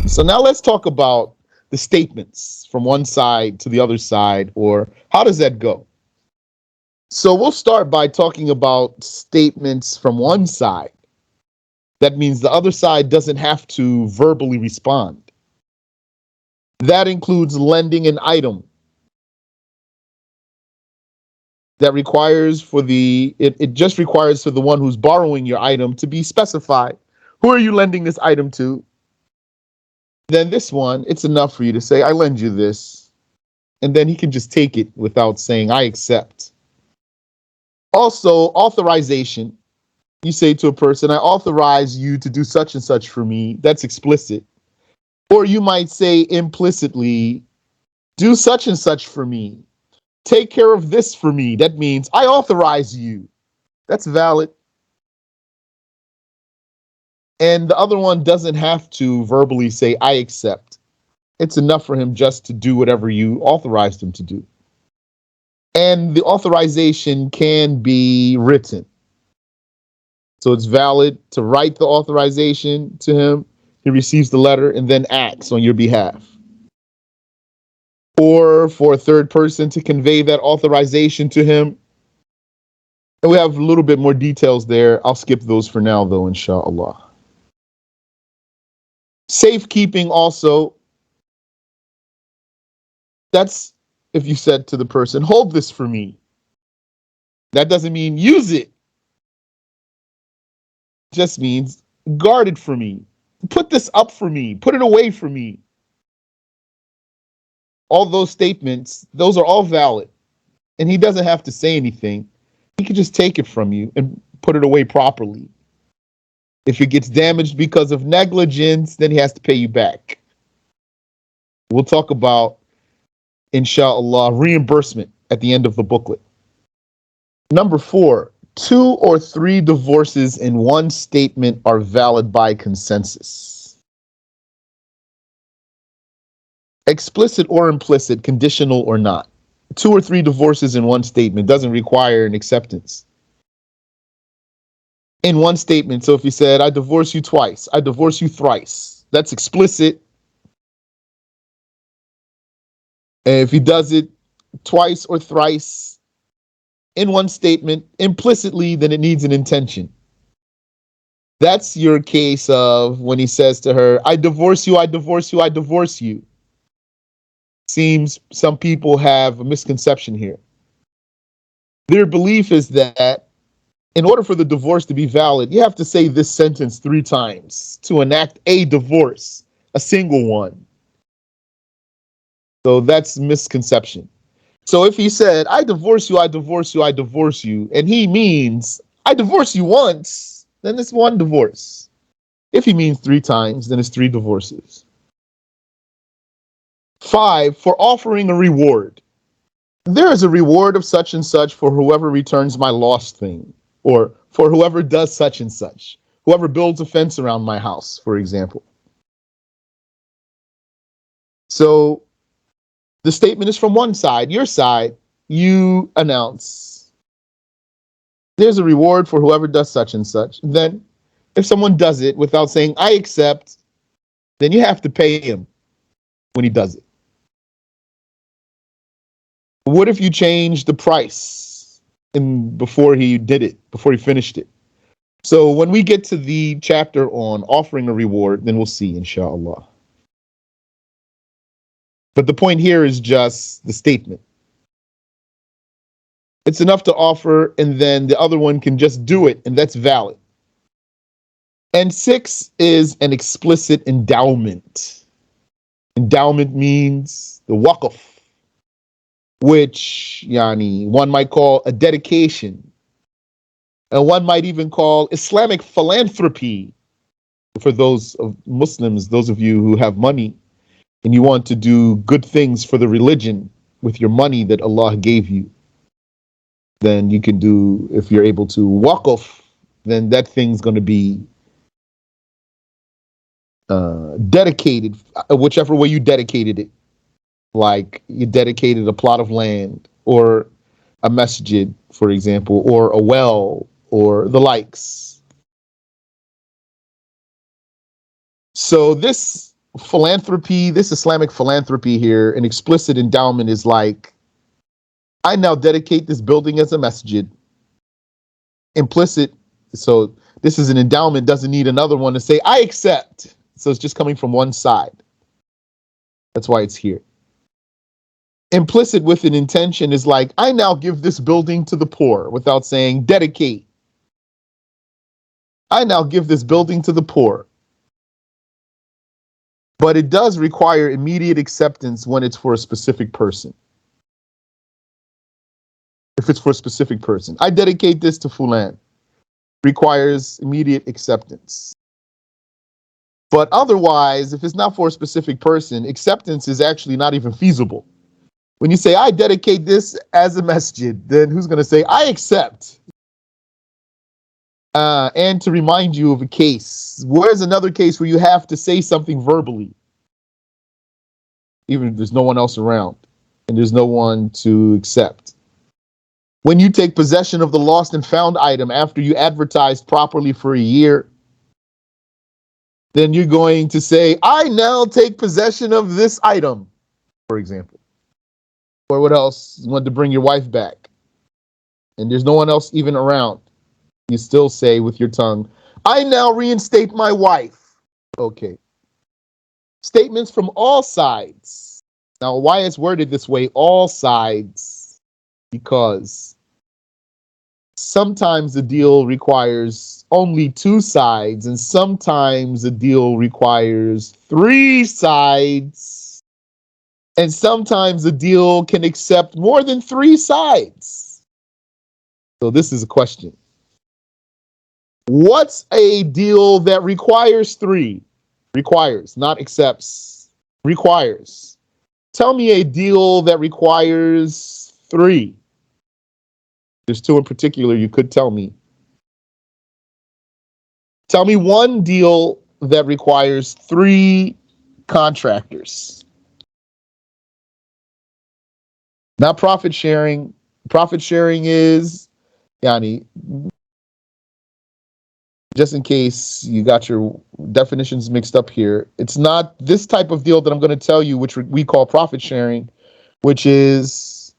So now let's talk about the statements from one side to the other side, or how does that go? So we'll start by talking about statements from one side. That means the other side doesn't have to verbally respond. That includes lending an item that requires for it just requires for the one who's borrowing your item to be specified. Who are you lending this item to? Then this one, it's enough for you to say, I lend you this. And then he can just take it without saying, I accept. Also, authorization. You say to a person, I authorize you to do such and such for me. That's explicit. Or you might say implicitly, do such and such for me. Take care of this for me. That means I authorize you. That's valid. And the other one doesn't have to verbally say, I accept. It's enough for him just to do whatever you authorized him to do. And the authorization can be written. So it's valid to write the authorization to him. He receives the letter and then acts on your behalf. Or for a third person to convey that authorization to him. And we have a little bit more details there. I'll skip those for now, though, inshallah. Safekeeping also. That's if you said to the person, hold this for me. That doesn't mean use it. Just means guard it for me. Put this up for me. Put it away for me. All those statements, those are all valid. And he doesn't have to say anything. He can just take it from you and put it away properly. If it gets damaged because of negligence, then he has to pay you back. We'll talk about, inshallah, reimbursement at the end of the booklet. Number 4, 2 or 3 divorces in one statement are valid by consensus. Explicit or implicit, conditional or not. 2 or 3 divorces in one statement doesn't require an acceptance. In one statement, so if he said, I divorce you twice, I divorce you thrice, that's explicit. And if he does it twice or thrice in one statement implicitly, then it needs an intention. That's your case of when he says to her, I divorce you, I divorce you, I divorce you. Seems some people have a misconception here. Their belief is that in order for the divorce to be valid, you have to say this sentence 3 times to enact a divorce, a single one. So that's misconception. So if he said, I divorce you, I divorce you, I divorce you, and he means, I divorce you once, then it's 1 divorce. If he means 3 times, then it's 3 divorces. 5, for offering a reward. There is a reward of such and such for whoever returns my lost thing, or for whoever does such and such, whoever builds a fence around my house, for example. So the statement is from one side, your side, you announce there's a reward for whoever does such and such. Then if someone does it without saying, I accept, then you have to pay him when he does it. What if you change the price before he did it, before he finished it? So when we get to the chapter on offering a reward, then we'll see, inshallah. But the point here is just the statement. It's enough to offer, and then the other one can just do it, and that's valid. And 6 is an explicit endowment. Endowment means the waqf, which one might call a dedication, and one might even call Islamic philanthropy for those of Muslims, those of you who have money and you want to do good things for the religion with your money that Allah gave you. Then you can do, if you're able to waqf, then that thing's going to be dedicated, whichever way you dedicated it. Like you dedicated a plot of land or a masjid, for example, or a well or the likes. So this philanthropy, this Islamic philanthropy here, an explicit endowment is like, I now dedicate this building as a masjid. Implicit, so this is an endowment, doesn't need another one to say, I accept. So it's just coming from one side. That's why it's here. Implicit with an intention is like, I now give this building to the poor without saying dedicate. I now give this building to the poor. But it does require immediate acceptance when it's for a specific person. If it's for a specific person, I dedicate this to Fulan. Requires immediate acceptance. But otherwise, if it's not for a specific person, acceptance is actually not even feasible. When you say, I dedicate this as a masjid, then who's going to say, I accept? And to remind you of a case, where's another case where you have to say something verbally, even if there's no one else around and there's no one to accept? When you take possession of the lost and found item after you advertised properly for a year, then you're going to say, I now take possession of this item, for example. Or what else? You want to bring your wife back and there's no one else even around. You still say with your tongue, I now reinstate my wife. Okay. Statements from all sides. Now, why it's worded this way, all sides? Because sometimes the deal requires only two sides, and sometimes the deal requires three sides, and sometimes the deal can accept more than three sides. So this is a question. What's a deal that requires three? Requires, not accepts. Requires. Tell me a deal that requires three. There's two in particular you could tell me. Tell me one deal that requires three contractors. Not profit sharing. Profit sharing is, Yani, just in case you got your definitions mixed up here, it's not this type of deal that I'm going to tell you, which we call profit sharing, which is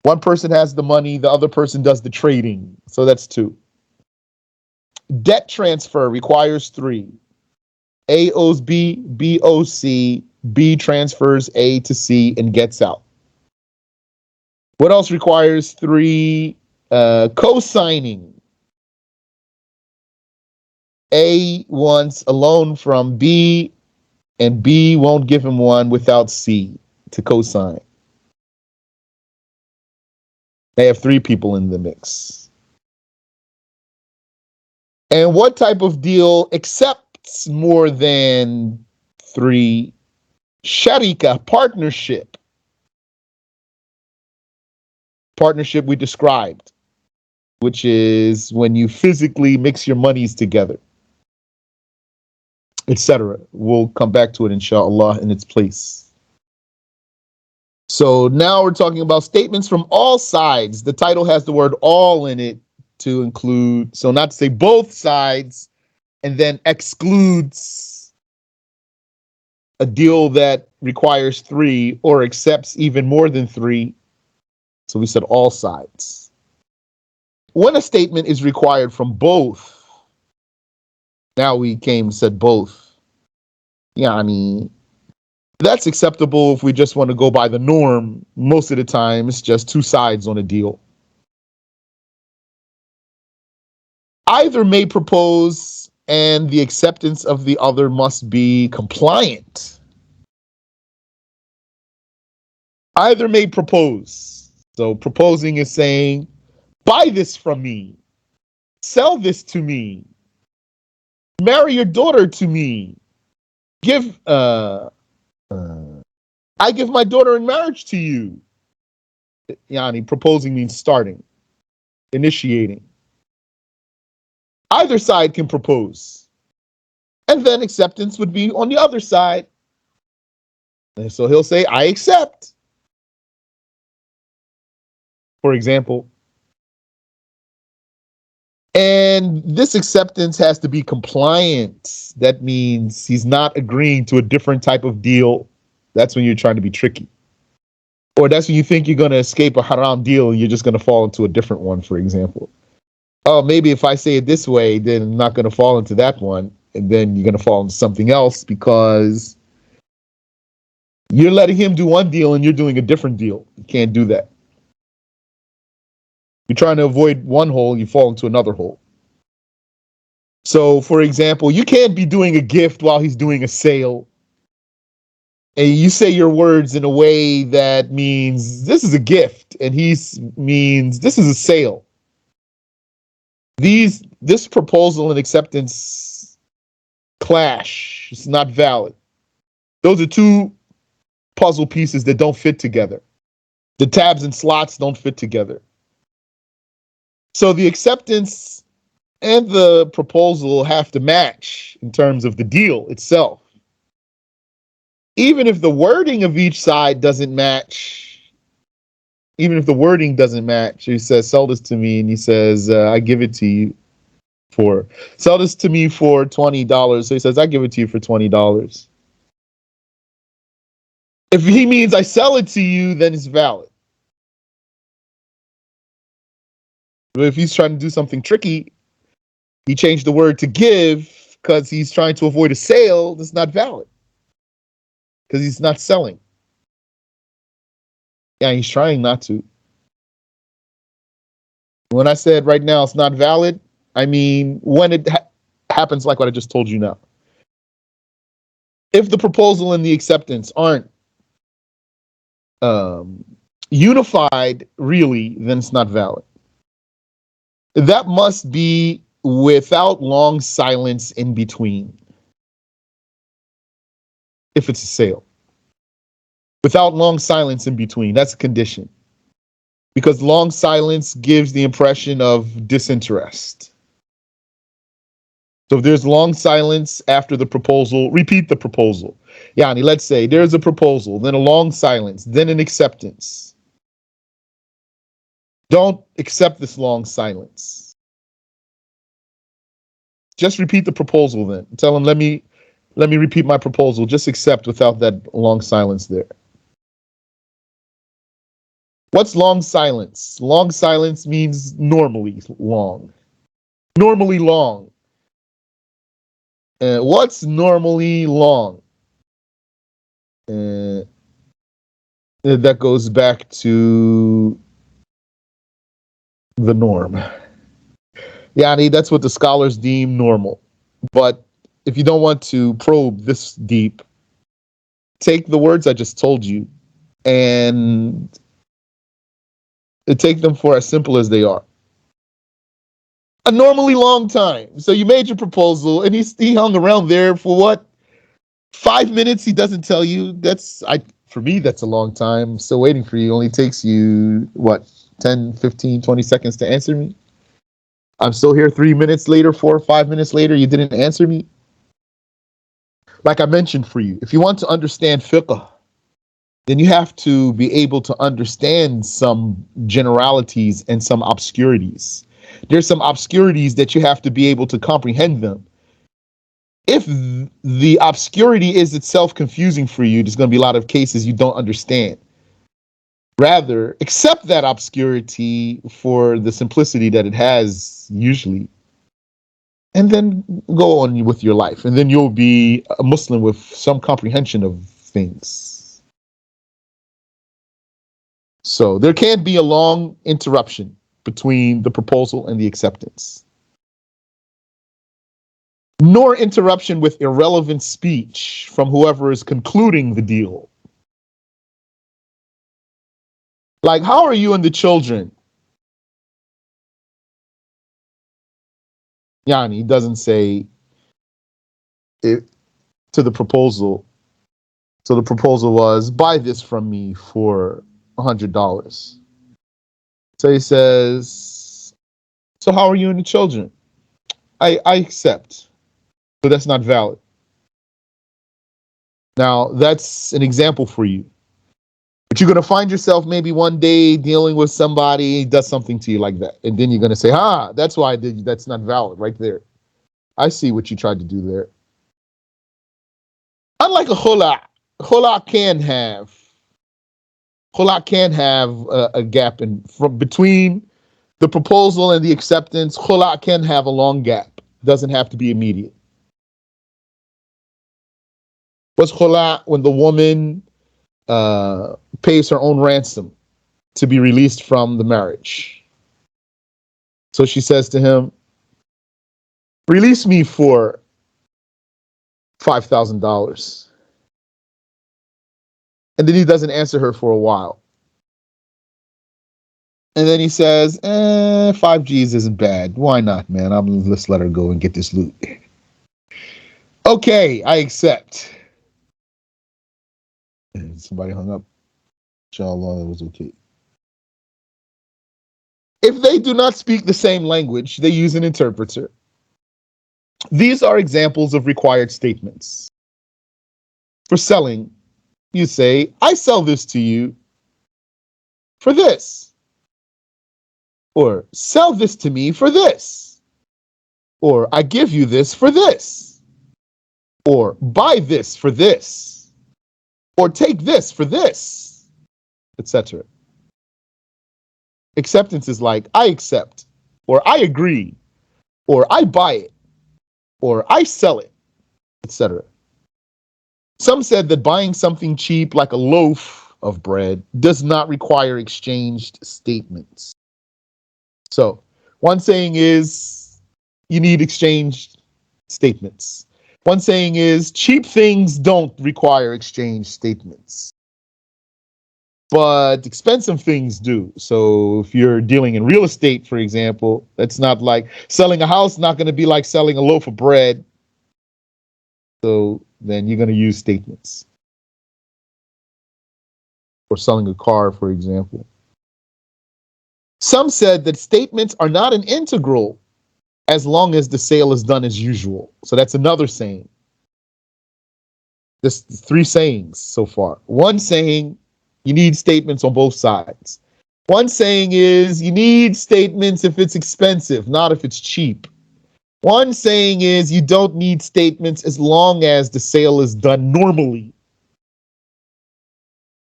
one person has the money, the other person does the trading. So that's two. Debt transfer requires three. A owes B, B owes C, B transfers A to C and gets out. What else requires three? Co-signing. A wants a loan from B, and B won't give him one without C to co-sign. They have three people in the mix. And what type of deal accepts more than three? Sharika, partnership. Partnership we described, which is when you physically mix your monies together, etc. We'll come back to it, inshallah, in its place. So now we're talking about statements from all sides. The title has the word all in it to include, so not to say both sides and then excludes a deal that requires three or accepts even more than three. So we said all sides. When a statement is required from both, now we came and said both. Yeah, I mean, that's acceptable if we just want to go by the norm. Most of the time, it's just two sides on a deal. Either may propose and the acceptance of the other must be compliant. Either may propose. So proposing is saying, buy this from me, sell this to me, marry your daughter to me, give, I give my daughter in marriage to you. Yani, proposing means starting, initiating. Either side can propose. And then acceptance would be on the other side. And so he'll say, I accept. For example, And this acceptance has to be compliant. That means he's not agreeing to a different type of deal. That's when you're trying to be tricky. Or that's when you think you're going to escape a haram deal and you're just going to fall into a different one, for example. Oh, maybe if I say it this way, then I'm not going to fall into that one. And then you're going to fall into something else because you're letting him do one deal and you're doing a different deal. You can't do that. You're trying to avoid one hole, you fall into another hole. So, for example, you can't be doing a gift while he's doing a sale. And you say your words in a way that means this is a gift and he means this is a sale. This proposal and acceptance clash. It's not valid. Those are two puzzle pieces that don't fit together. The tabs and slots don't fit together. So the acceptance and the proposal have to match in terms of the deal itself. Even if the wording of each side doesn't match, he says, sell this to me, and he says, I give it to you sell this to me for $20. So he says, I give it to you for $20. If he means I sell it to you, then it's valid. But if he's trying to do something tricky, he changed the word to give because he's trying to avoid a sale, that's not valid. Because he's not selling. Yeah, he's trying not to. When I said right now it's not valid, I mean when it happens like what I just told you now. If the proposal and the acceptance aren't unified, really, then it's not valid. That must be without long silence in between. If it's a sale. Without long silence in between, that's a condition. Because long silence gives the impression of disinterest. So if there's long silence after the proposal, repeat the proposal. Yani, let's say there's a proposal, then a long silence, then an acceptance. Don't accept this long silence. Just repeat the proposal then. Tell him, let me repeat my proposal. Just accept without that long silence there. What's long silence? Long silence means normally long. Normally long. What's normally long? That goes back to the norm. Yani, that's what the scholars deem normal. But if you don't want to probe this deep, take the words I just told you and take them for as simple as they are. A normally long time. So you made your proposal and he hung around there for what? 5 minutes, he doesn't tell you. For me, that's a long time. I'm still waiting for you. It only takes you, what, 10, 15, 20 seconds to answer me? I'm still here 3 minutes later, 4 or 5 minutes later, you didn't answer me? Like I mentioned for you, if you want to understand fiqh, then you have to be able to understand some generalities and some obscurities. There's some obscurities that you have to be able to comprehend them. If the obscurity is itself confusing for you, there's going to be a lot of cases you don't understand. Rather, accept that obscurity for the simplicity that it has usually, and then go on with your life. And then you'll be a Muslim with some comprehension of things. So there can't be a long interruption between the proposal and the acceptance. Nor interruption with irrelevant speech from whoever is concluding the deal. Like, how are you and the children? Yani doesn't say it to the proposal. So the proposal was, buy this from me for $100. So he says, so how are you and the children? I accept. So that's not valid. Now, that's an example for you. But you're going to find yourself maybe one day dealing with somebody who does something to you like that. And then you're going to say, that's why I did. That's not valid right there. I see what you tried to do there. Unlike a khula, khula can have a gap from between the proposal and the acceptance. Khula can have a long gap. Doesn't have to be immediate. What's khula? When the woman pays her own ransom to be released from the marriage. So she says to him, release me for $5,000. And then he doesn't answer her for a while. And then he says, 5 G's isn't bad. Why not, man? Let's let her go and get this loot. Okay, I accept. And somebody hung up. Inshallah, it was okay. If they do not speak the same language, they use an interpreter. These are examples of required statements. For selling, you say, I sell this to you for this. Or sell this to me for this. Or I give you this for this. Or buy this for this. Or take this for this, etc. Acceptance is like, I accept, or I agree, or I buy it, or I sell it, etc. Some said that buying something cheap like a loaf of bread does not require exchanged statements. So one saying is you need exchanged statements. One saying is cheap things don't require exchange statements, but expensive things do. So if you're dealing in real estate, for example, that's not like selling a house, not going to be like selling a loaf of bread. So then you're going to use statements. Or selling a car, for example. Some said that statements are not an integral as long as the sale is done as usual. So that's another saying. There's 3 sayings so far. One saying, you need statements on both sides. One saying is, you need statements if it's expensive, not if it's cheap. One saying is, you don't need statements as long as the sale is done normally.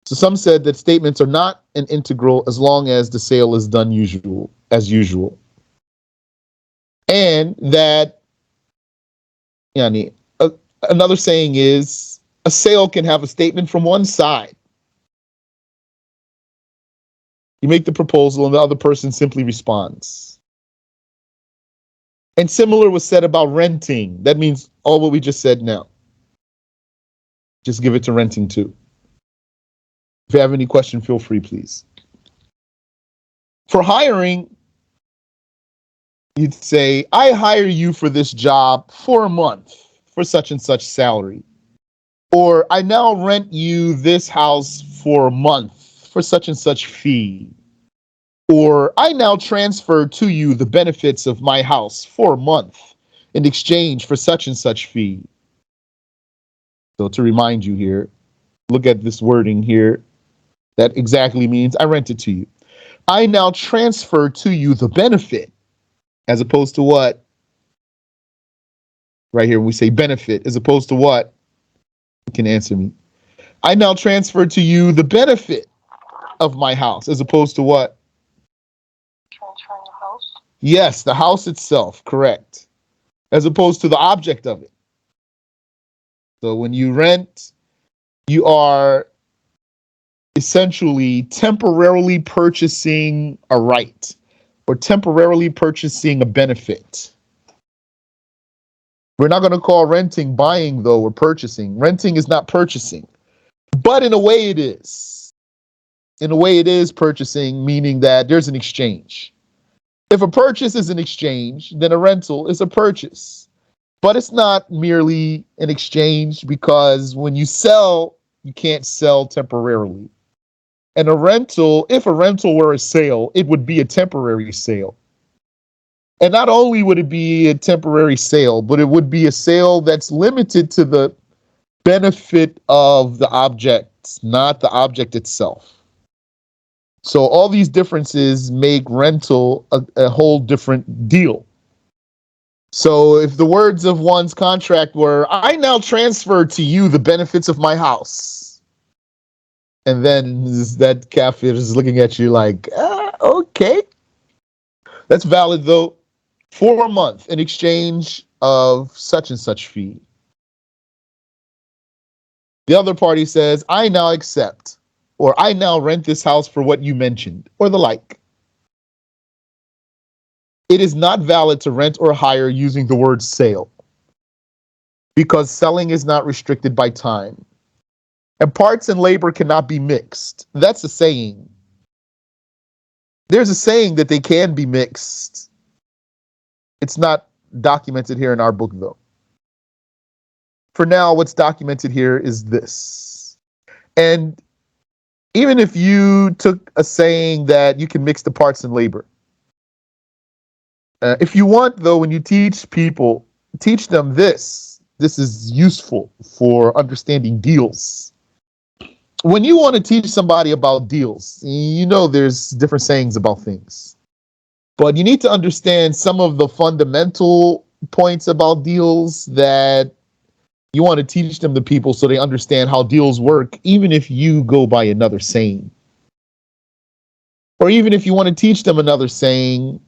So some said that statements are not an integral as long as the sale is done as usual. And that, another saying is, a sale can have a statement from one side. You make the proposal and the other person simply responds. And similar was said about renting. That means all what we just said now. Just give it to renting too. If you have any question, feel free, please. For hiring, you'd say, I hire you for this job for a month for such and such salary. Or I now rent you this house for a month for such and such fee. Or I now transfer to you the benefits of my house for a month in exchange for such and such fee. So to remind you here, look at this wording here. That exactly means I rent it to you. I now transfer to you the benefit as opposed to what? Right here, when we say benefit, as opposed to what? You can answer me. I now transfer to you the benefit of my house as opposed to what? Transferring the house? Yes, the house itself, correct. As opposed to the object of it. So when you rent, you are essentially temporarily purchasing a right or temporarily purchasing a benefit. We're not going to call renting buying, though, or purchasing. Renting is not purchasing, but in a way it is. In a way it is purchasing, meaning that there's an exchange. If a purchase is an exchange, then a rental is a purchase. But it's not merely an exchange because when you sell, you can't sell temporarily. And a rental, if a rental were a sale, it would be a temporary sale. And not only would it be a temporary sale, but it would be a sale that's limited to the benefit of the object not the object itself. So all these differences make rental a whole different deal. So if the words of one's contract were, I now transfer to you the benefits of my house. And then that kafir is looking at you like, okay. That's valid though, for a month in exchange of such and such fee. The other party says, I now accept, or I now rent this house for what you mentioned, or the like. It is not valid to rent or hire using the word sale because selling is not restricted by time. And parts and labor cannot be mixed. That's a saying. There's a saying that they can be mixed. It's not documented here in our book, though. For now, what's documented here is this. And even if you took a saying that you can mix the parts and labor, if you want, though, when you teach people, teach them this. This is useful for understanding deals. When you want to teach somebody about deals, you know there's different sayings about things. But you need to understand some of the fundamental points about deals that you want to teach them to people so they understand how deals work, even if you go by another saying. Or even if you want to teach them another saying,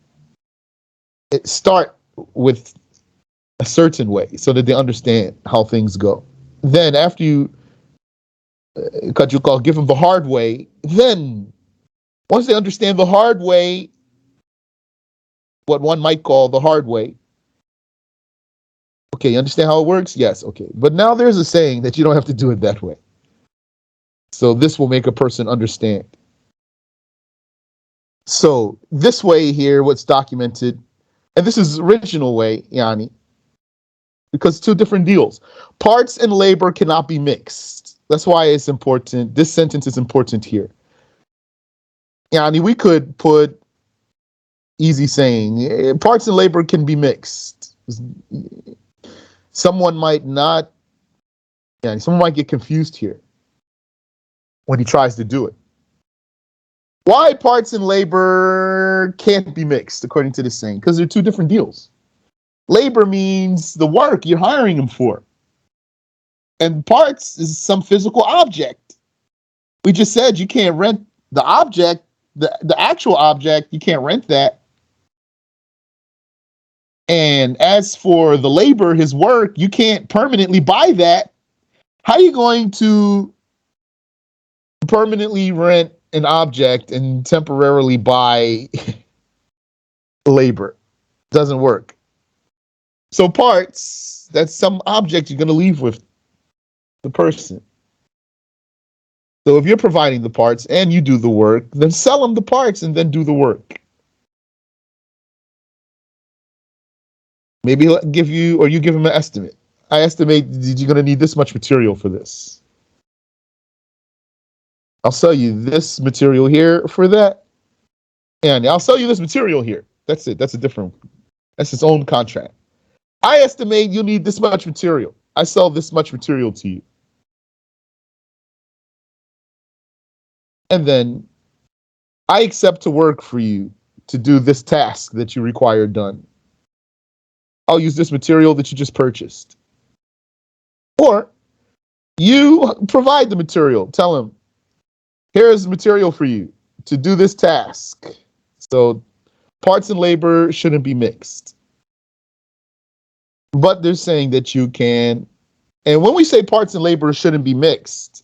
start with a certain way so that they understand how things go. Then after you give them the hard way, then once they understand the hard way, what one might call the hard way, okay, you understand how it works? Yes, okay. But now there's a saying that you don't have to do it that way. So this will make a person understand. So this way here, what's documented, and this is the original way, Yani, because two different deals. Parts and labor cannot be mixed. That's why it's important. This sentence is important here. Yani, we could put easy saying, parts and labor can be mixed. Someone might not, someone might get confused here when he tries to do it. Why parts and labor can't be mixed, according to this saying? Because they're two different deals. Labor means the work you're hiring them for. And parts is some physical object. We just said you can't rent the object, the actual object, you can't rent that. And as for the labor, his work, you can't permanently buy that. How are you going to permanently rent an object and temporarily buy labor? Doesn't work. So parts, that's some object you're going to leave with the person. So if you're providing the parts and you do the work, then sell them the parts and then do the work. Maybe he'll give you, or you give him an estimate. I estimate you're going to need this much material for this. I'll sell you this material here for that. And I'll sell you this material here. That's it. That's its own contract. I estimate you need this much material. I sell this much material to you. And then I accept to work for you to do this task that you require done. I'll use this material that you just purchased. Or you provide the material. Tell him, here's material for you to do this task. So parts and labor shouldn't be mixed. But they're saying that you can. And when we say parts and labor shouldn't be mixed,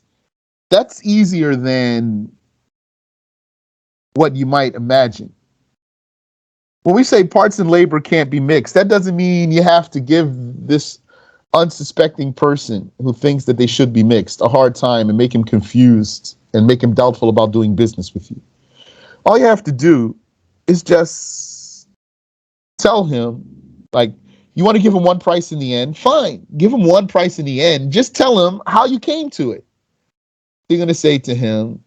that's easier than what you might imagine. When we say parts and labor can't be mixed, that doesn't mean you have to give this unsuspecting person who thinks that they should be mixed a hard time and make him confused and make him doubtful about doing business with you. All you have to do is just tell him, like, you want to give him one price in the end? Fine. Give him one price in the end. Just tell him how you came to it. You're going to say to him,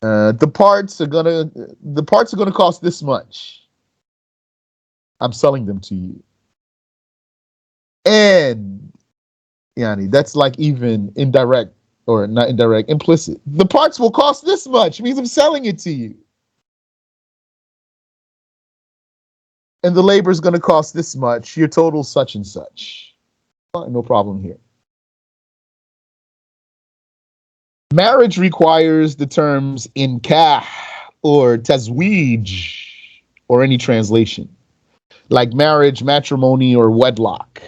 the parts are going to cost this much. I'm selling them to you. And Yani, that's like even indirect or not indirect, implicit. The parts will cost this much. It means I'm selling it to you. And the labor is going to cost this much. Your total such and such. No problem here. Marriage requires the terms inkah or tazweej or any translation, like marriage, matrimony, or wedlock.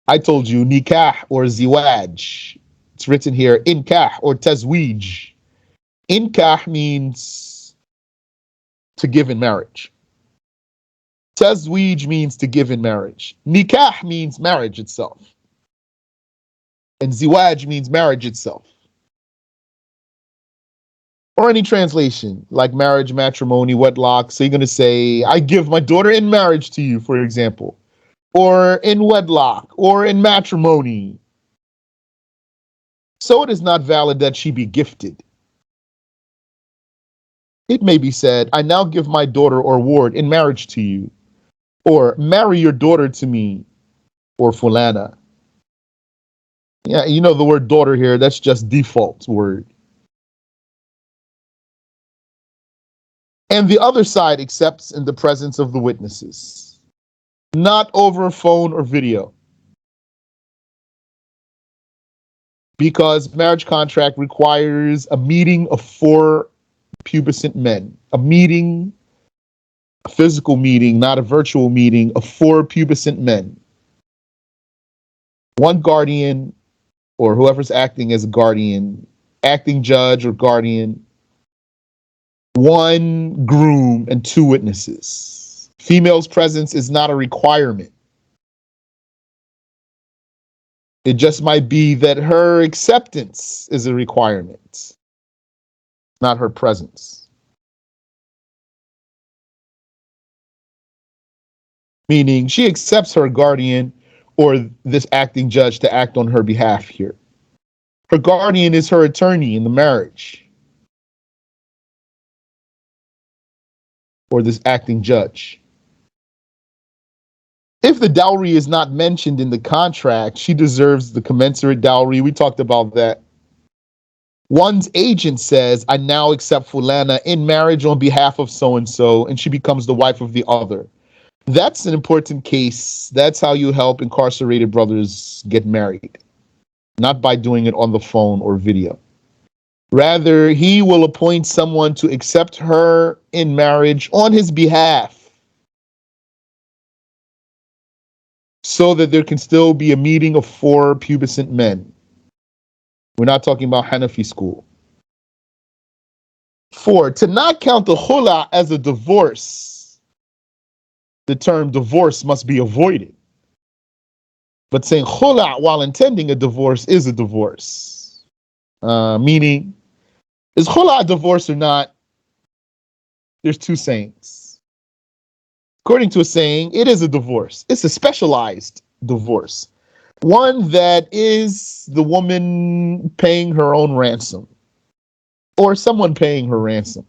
I told you nikah or ziwaj. It's written here inkah or tazweej. Inkah means to give in marriage. Tazweej means to give in marriage. Nikah means marriage itself. And ziwaj means marriage itself. Or any translation, like marriage, matrimony, wedlock. So you're going to say, I give my daughter in marriage to you, for example. Or in wedlock, or in matrimony. So it is not valid that she be gifted. It may be said, I now give my daughter or ward in marriage to you. Or marry your daughter to me, or fulana. Yeah, you know the word daughter here, that's just default word. And the other side accepts in the presence of the witnesses, not over phone or video. Because marriage contract requires a meeting of 4 pubescent men. A meeting, a physical meeting, not a virtual meeting, of 4 pubescent men. One guardian, or whoever's acting as a guardian, acting judge or guardian, 1 groom, and 2 witnesses. Female's presence is not a requirement. It just might be that her acceptance is a requirement, not her presence. Meaning she accepts her guardian or this acting judge to act on her behalf here. Her guardian is her attorney in the marriage, or this acting judge. If the dowry is not mentioned in the contract, she deserves the commensurate dowry. We talked about that. One's agent says, I now accept fulana in marriage on behalf of so-and-so, and she becomes the wife of the other. That's an important case. That's how you help incarcerated brothers get married. Not by doing it on the phone or video. Rather, he will appoint someone to accept her in marriage on his behalf, so that there can still be a meeting of 4 pubescent men. We're not talking about Hanafi school. 4, to not count the khula as a divorce, the term divorce must be avoided. But saying khula while intending a divorce is a divorce. Meaning, is khula a divorce or not? There's 2 sayings. According to a saying, it is a divorce. It's a specialized divorce. One that is the woman paying her own ransom, or someone paying her ransom.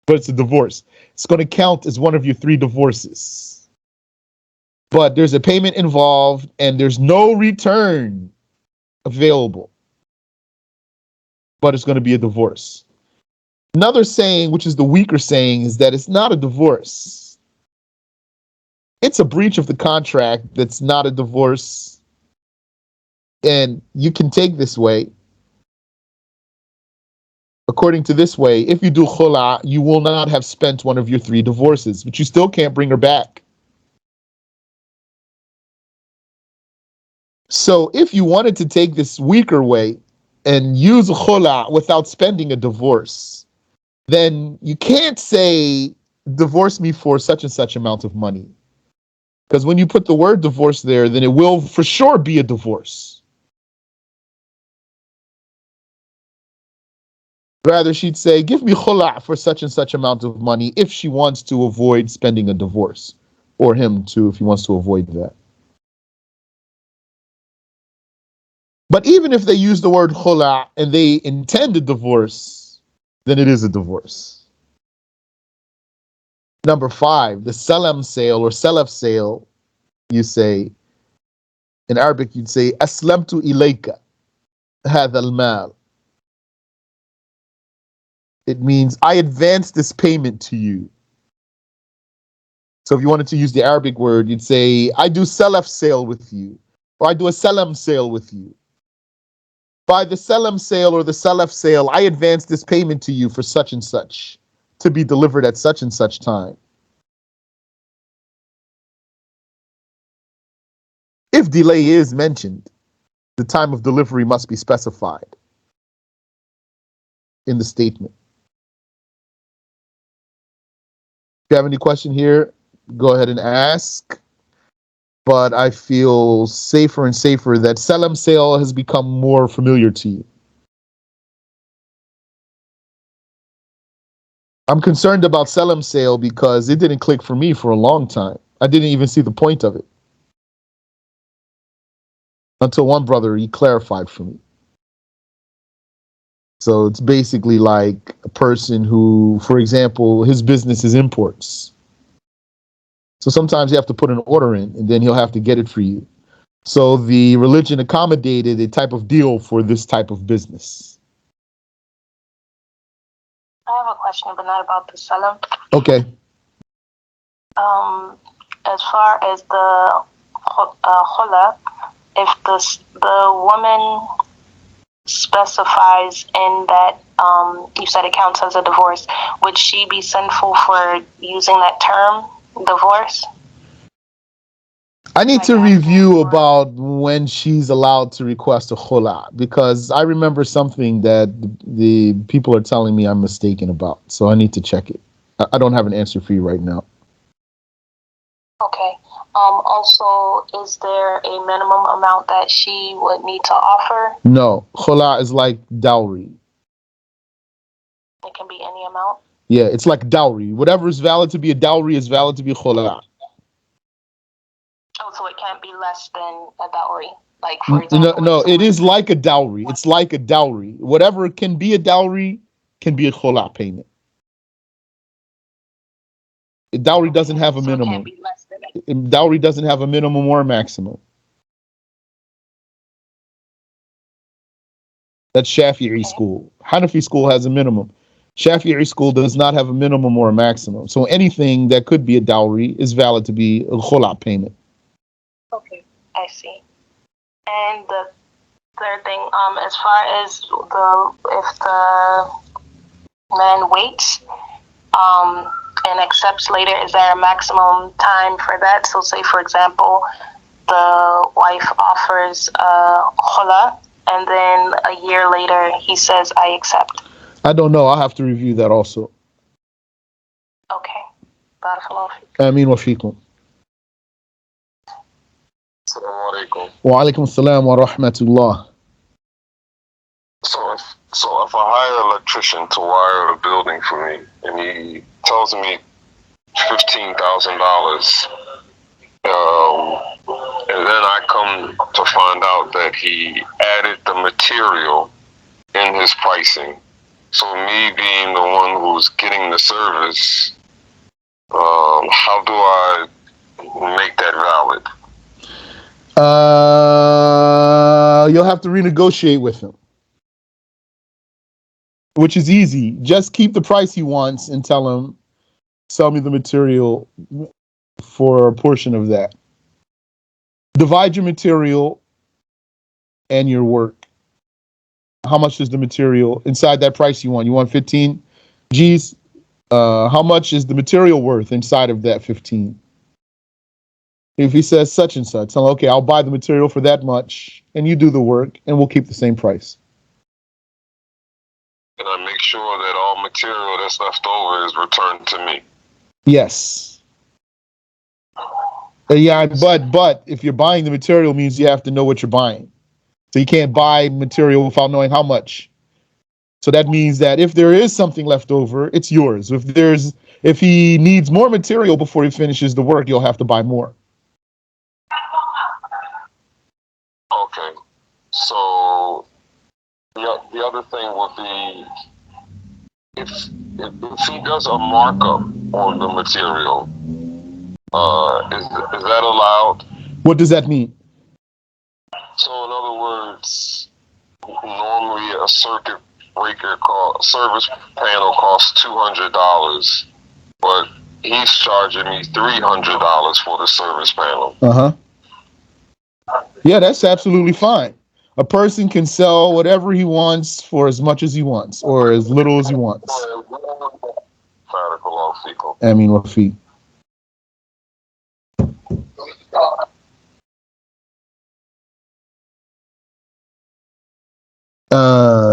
But it's a divorce. It's going to count as one of your 3 divorces. But there's a payment involved and there's no return available. But it's going to be a divorce. Another saying, which is the weaker saying, is that it's not a divorce. It's a breach of the contract that's not a divorce. And you can take this way. According to this way, if you do khula, you will not have spent one of your 3 divorces, but you still can't bring her back. So if you wanted to take this weaker way and use khula without spending a divorce, then you can't say, divorce me for such and such amount of money. Because when you put the word divorce there, then it will for sure be a divorce. Rather, she'd say, give me khula for such and such amount of money if she wants to avoid spending a divorce. Or him too, if he wants to avoid that. But even if they use the word khula and they intend a divorce, then it is a divorce. Number 5, the salam sale or salaf sale, you say, In Arabic, you'd say aslamtu ilayka hadha al-mal. It means I advance this payment to you. So if you wanted to use the Arabic word, you'd say I do salaf sale with you, or I do a salam sale with you. By the salam sale or the salaf sale, I advance this payment to you for such and such to be delivered at such and such time. If delay is mentioned, the time of delivery must be specified in the statement. If you have any question here, go ahead and ask. But I feel safer and safer that salam sale has become more familiar to you. I'm concerned about salam sale because it didn't click for me for a long time. I didn't even see the point of it until one brother, he clarified for me. So it's basically like a person who, for example, his business is imports. So sometimes you have to put an order in and then he'll have to get it for you. So the religion accommodated a type of deal for this type of business. I have a question, but not about the salam. Okay. As far as the khula, if the woman specifies in that you said it counts as a divorce, would she be sinful for using that term, divorce? I need to review about when she's allowed to request a khula, because I remember something that the people are telling me I'm mistaken about. So I need to check it. I don't have an answer for you right now. Okay. Also, is there a minimum amount that she would need to offer? No. Khula is like dowry. It can be any amount? Yeah, it's like dowry. Whatever is valid to be a dowry is valid to be khula. Oh, so it can't be less than a dowry. Like, for example, No, it is like a dowry. It's like a dowry. Whatever can be a dowry can be a khula payment. A dowry doesn't have a minimum. It can't be less than it. Dowry doesn't have a minimum or a maximum. That's Shafi'i school. Hanafi school has a minimum. Shafi'i school does not have a minimum or a maximum. So anything that could be a dowry is valid to be a khula payment. Okay, I see. And the third thing, as far as if the man waits, and accepts later, is there a maximum time for that? So say, for example, the wife offers khula, and then a year later he says, I accept. I don't know. I'll have to review that also. Okay. Barakallahu feek. Ameen wa fikum. Assalamu alaikum. Wa alaikum assalam wa rahmatullah. So if I hire an electrician to wire a building for me, and he tells me $15,000, and then I come to find out that he added the material in his pricing. So me being the one who's getting the service, how do I make that valid? You'll have to renegotiate with him, which is easy. Just keep the price he wants and tell him, sell me the material for a portion of that. Divide your material and your work. How much is the material inside that price you want? You want 15 G's? How much is the material worth inside of that 15? If he says such and such, tell him, okay, I'll buy the material for that much and you do the work and we'll keep the same price. And I make sure that all material that's left over is returned to me. Yes. Yeah, but if you're buying the material, means you have to know what you're buying. So you can't buy material without knowing how much. So that means that if there is something left over, it's yours. If he needs more material before he finishes the work, you'll have to buy more. Okay. So the other thing would be if he does a markup on the material, is that allowed? What does that mean? instance, normally a circuit breaker service panel costs $200, but he's charging me $300 for the service panel. Yeah, that's absolutely fine. A person can sell whatever he wants for as much as he wants or as little as he wants. I mean, what fee?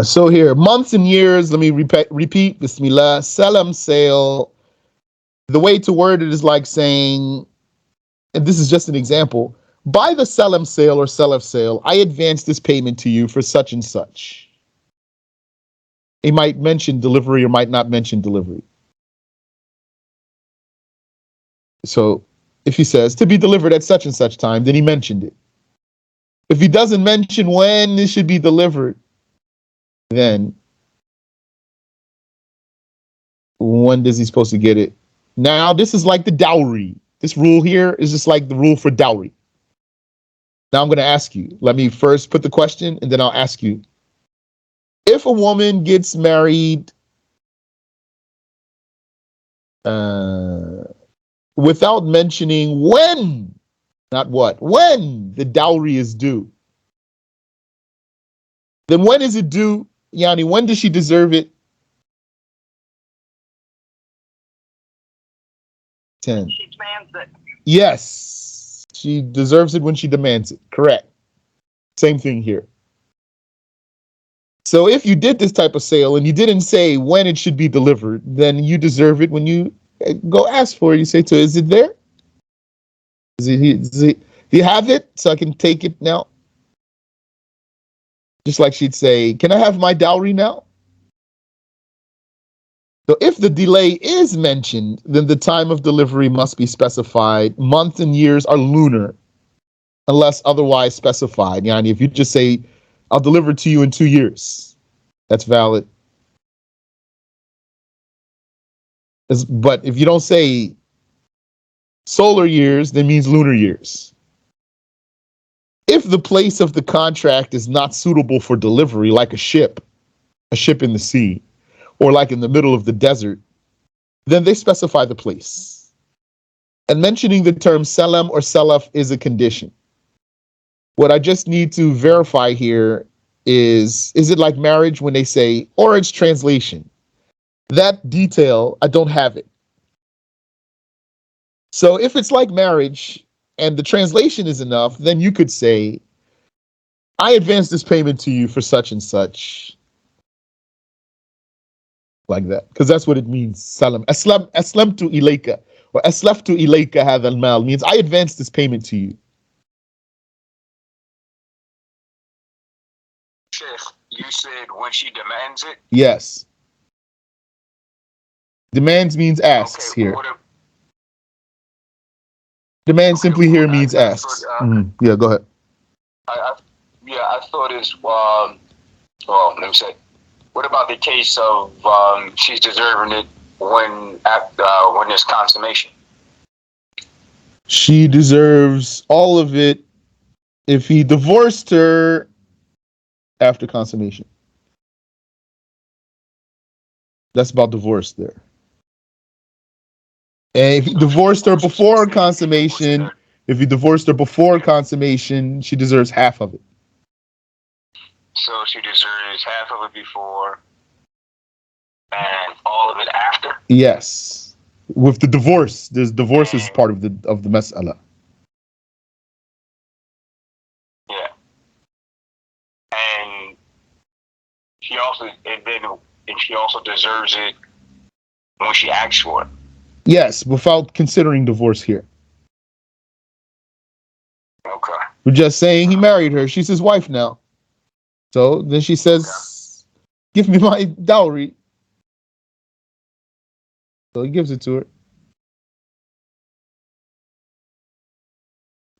So here, months and years, let me repeat, Bismillah, salam sale. The way to word it is like saying, and this is just an example, by the salam sale or salaf sale, I advance this payment to you for such and such. He might mention delivery or might not mention delivery. So if he says to be delivered at such and such time, then he mentioned it. If he doesn't mention when it should be delivered, then when is he supposed to get it? Now, this is like the dowry. This rule here is just like the rule for dowry. Now I'm going to ask you. Let me first put the question and then I'll ask you. If a woman gets married without mentioning when, not what, when the dowry is due, then when is it due? Yani, when does she deserve it? 10. She demands it. Yes, she deserves it when she demands it. Correct. Same thing here. So if you did this type of sale and you didn't say when it should be delivered, then you deserve it when you go ask for it. You say to her, is it there? Do you have it so I can take it now? Just like she'd say, can I have my dowry now? So if the delay is mentioned, then the time of delivery must be specified. Months and years are lunar, unless otherwise specified. Yani, if you just say, I'll deliver it to you in 2 years, that's valid. But if you don't say solar years, that means lunar years. If the place of the contract is not suitable for delivery, like a ship in the sea, or like in the middle of the desert, then they specify the place. And mentioning the term salam or salaf is a condition. What I just need to verify here is it like marriage when they say, or its translation? That detail, I don't have it. So if it's like marriage and the translation is enough, then you could say, I advance this payment to you for such and such. Like that, because that's what it means. Salam. Aslamtu ilayka or aslaftu ilayka hadha al-mal means I advance this payment to you. Sheikh, you said when she demands it? Yes. Demands means asks okay, here. Demand simply here means asks. Yeah, go ahead. I thought it's, well, let me say, what about the case of she's deserving it when there's consummation? She deserves all of it if he divorced her after consummation. That's about divorce there. And if he divorced her before consummation, she deserves half of it. So she deserves half of it before and all of it after? Yes. With the divorce, divorce is part of the mas'ala. Yeah. And she also deserves it when she asks for it. Yes, without considering divorce here. Okay. We're just saying he married her. She's his wife now. So then she says, give me my dowry. So he gives it to her.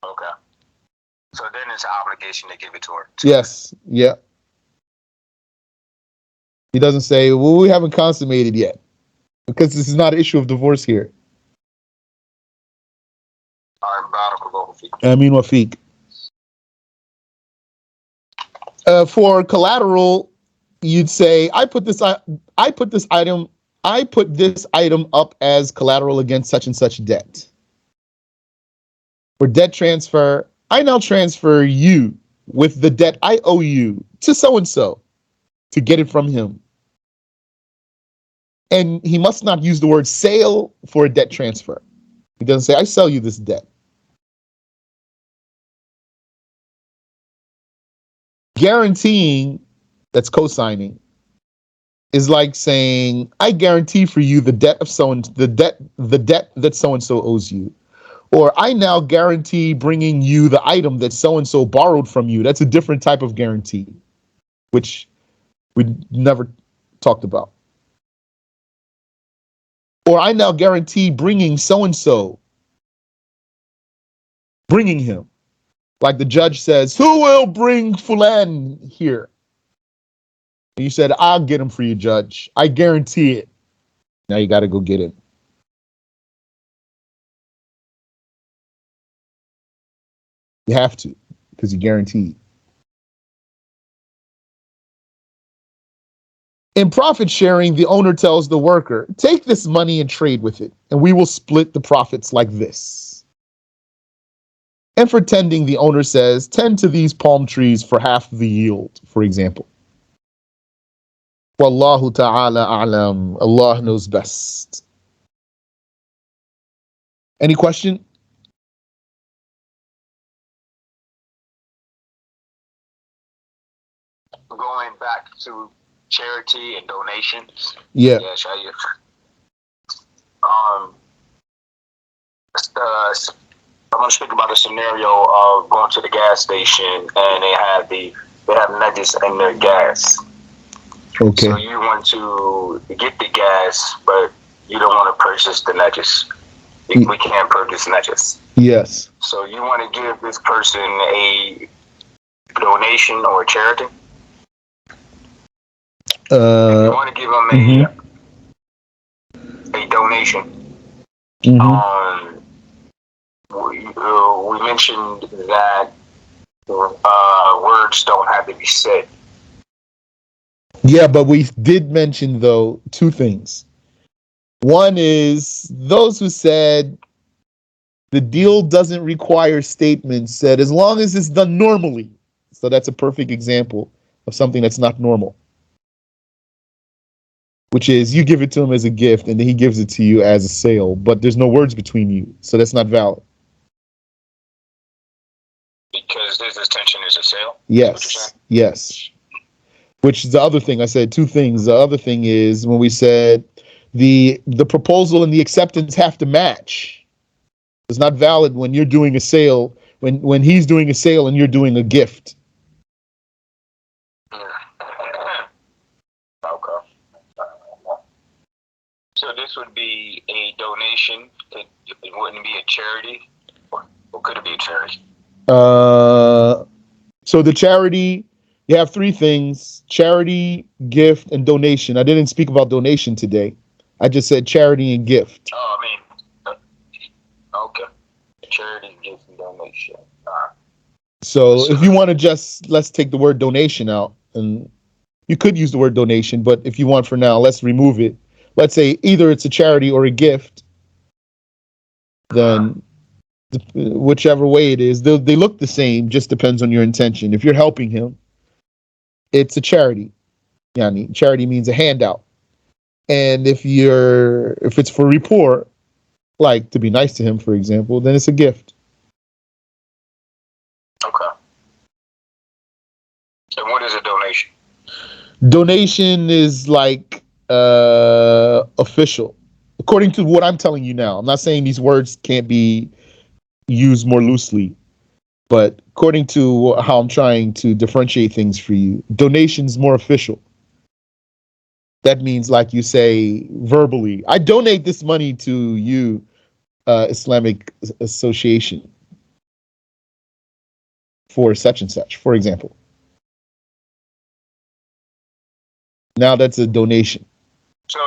Okay. So then it's an obligation to give it to her. Yes. Yeah. He doesn't say, well, we haven't consummated yet. Because this is not an issue of divorce here. All right, barakallahu feek. Ameen wa feek. For collateral, you'd say, I put this item up as collateral against such and such debt. For debt transfer, I now transfer you with the debt I owe you to so and so to get it from him. And he must not use the word sale for a debt transfer. He doesn't say, I sell you this debt. Guaranteeing, that's co-signing, is like saying, I guarantee for you the debt that so and so owes you. Or I now guarantee bringing you the item that so and so borrowed from you. That's a different type of guarantee, which we never talked about. Or I now guarantee bringing so and so, bringing him. Like the judge says, who will bring Fulan here? And you said, I'll get him for you, judge. I guarantee it. Now you got to go get him. You have to, because you guaranteed. In profit sharing, the owner tells the worker, take this money and trade with it, and we will split the profits like this. And for tending, the owner says, tend to these palm trees for half the yield, for example. Wallahu ta'ala a'lam. Allah knows best. Any question? Going back to charity and donations. Yeah. Yeah, Shahid. I'm gonna speak about a scenario of going to the gas station and they have nudges in their gas. Okay. So you want to get the gas, but you don't want to purchase the nudges. We can't purchase nudges. Yes. So you want to give this person a donation or a charity. You want to give them a donation. We mentioned that words don't have to be said. Yeah, but we did mention, though, two things. One is those who said the deal doesn't require statements said as long as it's done normally. So that's a perfect example of something that's not normal. Which is you give it to him as a gift and then he gives it to you as a sale, but there's no words between you. So that's not valid. Because his intention is a sale? Yes. Yes. Which is the other thing. I said two things. The other thing is when we said the proposal and the acceptance have to match. It's not valid when you're doing a sale, when he's doing a sale and you're doing a gift. Okay. So this would be a donation. It wouldn't be a charity, or could it be a charity? So the charity, you have three things: charity, gift, and donation. I didn't speak about donation today. I just said charity and gift. Oh, I mean, okay. Charity, gift, and donation. So if you want to let's take the word donation out, and you could use the word donation, but if you want for now, let's remove it. Let's say either it's a charity or a gift. Then whichever way it is, they look the same, just depends on your intention. If you're helping him, it's a charity. Yani, charity means a handout. And if it's for rapport, like to be nice to him, for example, then it's a gift. Okay. And what is a donation? Donation is like official, according to what I'm telling you now. I'm not saying these words can't be used more loosely, but according to how I'm trying to differentiate things for you, donation's more official. That means, like you say verbally, I donate this money to you, Islamic Association, for such and such, for example. Now that's a donation. So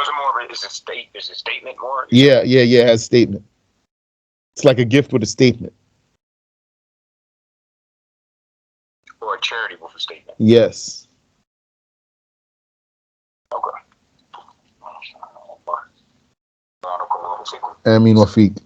is a statement more? Yeah, it has statement. It's like a gift with a statement. Or a charity with a statement. Yes. Okay. Amin Wafiq.